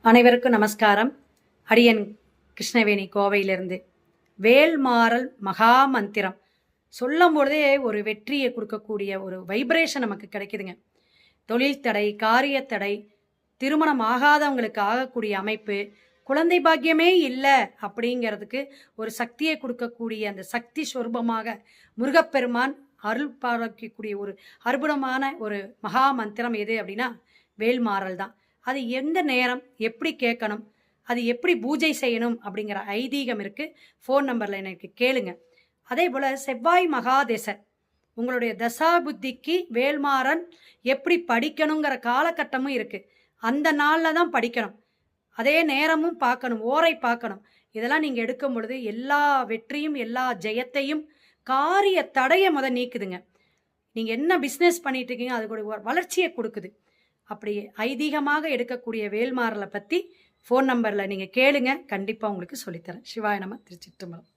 அனைவருக்கும் நமஸ்காரம். அடியன் கிருஷ்ணவேணி கோவையிலிருந்து. வேல்மாறல் மகா மந்திரம் சொல்லும் பொழுதே ஒரு வெற்றியை கொடுக்கக்கூடிய ஒரு வைப்ரேஷன் நமக்கு கிடைக்குதுங்க. தொழில் தடை, காரியத்தடை, திருமணம் ஆகாதவங்களுக்கு ஆகக்கூடிய அமைப்பு, குழந்தை பாக்கியமே இல்லை அப்படிங்கிறதுக்கு ஒரு சக்தியை கொடுக்கக்கூடிய அந்த சக்தி சொரூபமாக முருகப்பெருமான் அருள் பாலிக்கக்கூடிய ஒரு அற்புதமான ஒரு மகா மந்திரம் எது அப்படின்னா வேல்மாறல் தான். அது எந்த நேரம் எப்படி கேட்கணும், அது எப்படி பூஜை செய்யணும் அப்படிங்கிற ஐதீகம் இருக்குது. ஃபோன் நம்பரில் எனக்கு கேளுங்க. அதே போல் செவ்வாய் மகாதேச உங்களுடைய தசா புத்திக்கு வேல்மாறன் எப்படி படிக்கணுங்கிற காலகட்டமும் இருக்குது. அந்த நாளில் தான் படிக்கணும், அதே நேரமும் பார்க்கணும், ஓரை பார்க்கணும். இதெல்லாம் நீங்கள் எடுக்கும் பொழுது எல்லா வெற்றியும் எல்லா ஜெயத்தையும் காரிய தடையை நீக்குதுங்க. நீங்கள் என்ன பிஸ்னஸ் பண்ணிட்டு இருக்கீங்க அது கூட வளர்ச்சியை கொடுக்குது. அப்படி ஐதீகமாக எடுக்கக்கூடிய வேல்மாறலை பற்றி ஃபோன் நம்பரில் நீங்கள் கேளுங்க, கண்டிப்பாக உங்களுக்கு சொல்லித்தரேன். சிவாய நம. திருச்சிற்றம்பலம்.